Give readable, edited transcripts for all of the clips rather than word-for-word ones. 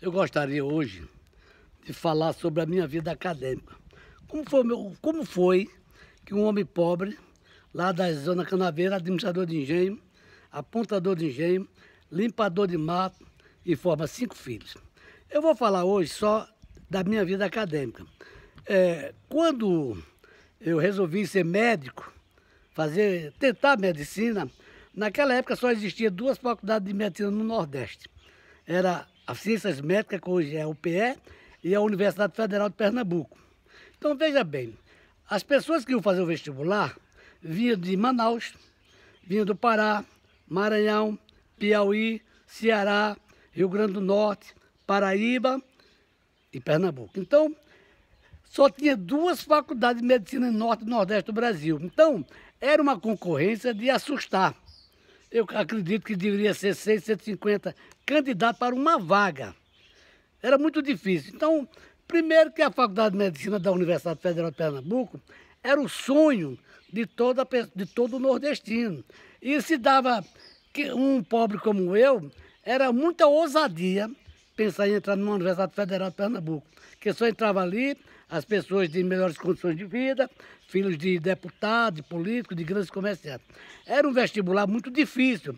Eu gostaria hoje de falar sobre a minha vida acadêmica. Como foi que um homem pobre, lá da Zona Canaveira, administrador de engenho, apontador de engenho, limpador de mato e forma 5 filhos. Eu vou falar hoje só da minha vida acadêmica. Quando eu resolvi ser médico, tentar medicina, naquela época só existia 2 faculdades de medicina no Nordeste. Era a Ciências Médicas, que hoje é a UPE, e a Universidade Federal de Pernambuco. Então veja bem, as pessoas que iam fazer o vestibular vinham de Manaus, vinham do Pará, Maranhão, Piauí, Ceará, Rio Grande do Norte, Paraíba e Pernambuco. Então, só tinha 2 faculdades de medicina no Norte e Nordeste do Brasil. Então, era uma concorrência de assustar. Eu acredito que deveria ser 150 candidatos para uma vaga. Era muito difícil. Então, primeiro que a Faculdade de Medicina da Universidade Federal de Pernambuco era o sonho de todo nordestino. E se dava que um pobre como eu, era muita ousadia pensar em entrar numa Universidade Federal de Pernambuco, que só entrava ali as pessoas de melhores condições de vida, filhos de deputados, de políticos, de grandes comerciantes. Era um vestibular muito difícil,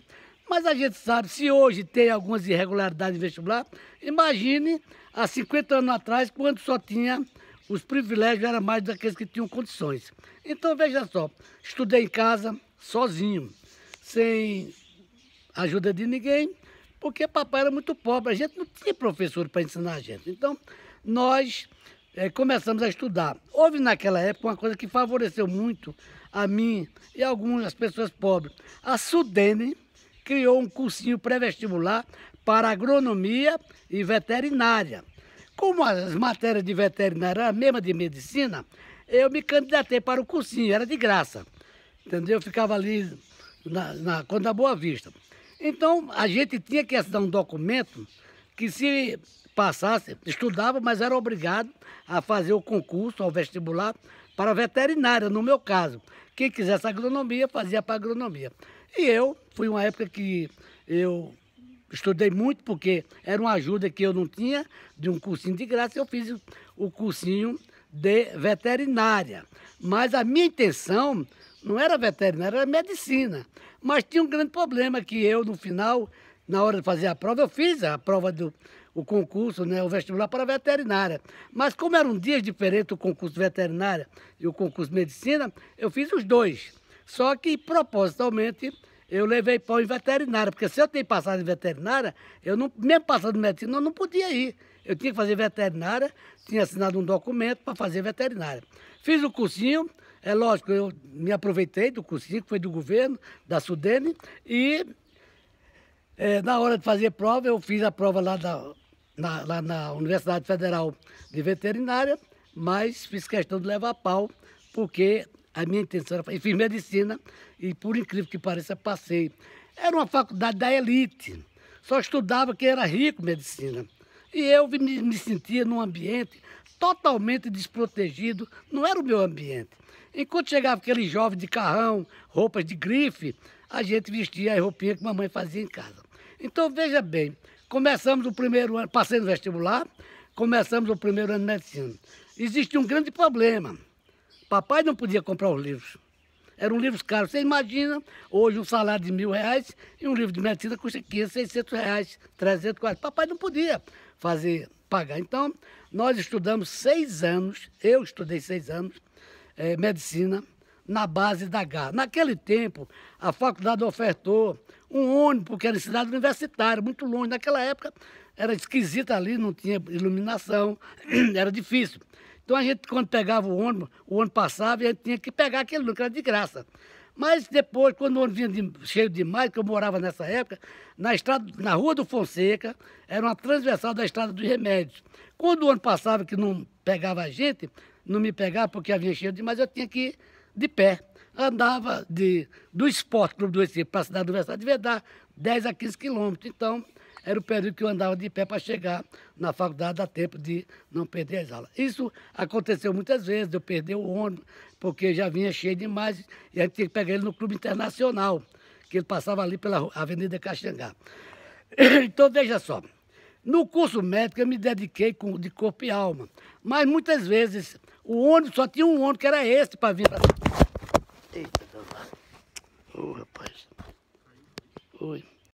mas a gente sabe, se hoje tem algumas irregularidades em vestibular, imagine há 50 anos atrás, quando só tinha os privilégios, era mais daqueles que tinham condições. Então, veja só, estudei em casa, sozinho, sem ajuda de ninguém, porque papai era muito pobre, a gente não tinha professor para ensinar a gente. Então, nós começamos a estudar. Houve naquela época uma coisa que favoreceu muito a mim e algumas pessoas pobres. A Sudene criou um cursinho pré-vestibular para agronomia e veterinária. Como as matérias de veterinária eram a mesma de medicina, eu me candidatei para o cursinho, era de graça. Entendeu? Eu ficava ali na Boa Vista. Então, a gente tinha que assinar um documento que, se passasse, estudava, mas era obrigado a fazer o concurso ao vestibular para veterinária, no meu caso. Quem quisesse agronomia, fazia para agronomia. E eu, fui uma época que eu estudei muito, porque era uma ajuda que eu não tinha, de um cursinho de graça, eu fiz o cursinho de veterinária. Mas a minha intenção não era veterinária, era medicina. Mas tinha um grande problema, que eu, no final, na hora de fazer a prova, eu fiz a prova o concurso, né, o vestibular para veterinária. Mas como eram dias diferentes, o concurso de veterinária e o concurso de medicina, eu fiz os dois. Só que, propositalmente, eu levei pau em veterinária, porque se eu tenho passado em veterinária, eu não, mesmo passando em medicina, eu não podia ir. Eu tinha que fazer veterinária, tinha assinado um documento para fazer veterinária. Fiz o cursinho, é lógico, eu me aproveitei do cursinho, que foi do governo, da Sudene, e na hora de fazer prova, eu fiz a prova lá na Universidade Federal de Veterinária, mas fiz questão de levar pau, porque a minha intenção era... E fiz medicina e, por incrível que pareça, passei. Era uma faculdade da elite, só estudava quem era rico medicina. E eu me sentia num ambiente totalmente desprotegido, não era o meu ambiente. Enquanto chegava aquele jovem de carrão, roupas de grife, a gente vestia a roupinha que mamãe fazia em casa. Então, veja bem, começamos o primeiro ano, passei no vestibular, começamos o primeiro ano de medicina. Existia um grande problema. Papai não podia comprar os livros. Eram livros caros. Você imagina, hoje um salário de R$1.000 e um livro de medicina custa R$500, R$600, R$300, R$400. Papai não podia pagar. Então, nós estudamos 6 anos, eu estudei 6 anos, medicina, na base da Garra. Naquele tempo, a faculdade ofertou um ônibus, porque era cidade universitária, muito longe. Naquela época, era esquisita ali, não tinha iluminação, era difícil. Então, a gente, quando pegava o ônibus passava e a gente tinha que pegar aquele ônibus, que era de graça. Mas depois, quando o ônibus vinha cheio demais, que eu morava nessa época, na Rua do Fonseca, era uma transversal da Estrada dos Remédios. Quando o ônibus passava, que não pegava a gente, não me pegava porque havia cheio demais, eu tinha que ir de pé. Andava do Esporte Clube do Recife para a cidade da Universidade, devia dar 10 a 15 quilômetros. Então, era o período que eu andava de pé para chegar na faculdade, a tempo de não perder as aulas. Isso aconteceu muitas vezes, eu perdi o ônibus, porque já vinha cheio demais, e a gente tinha que pegar ele no Clube Internacional, que ele passava ali pela Avenida Caxangá. Então, veja só, No curso médico eu me dediquei de corpo e alma, mas muitas vezes o ônibus só tinha um ônibus que era esse para vir pra... Eita, ô rapaz. Oi.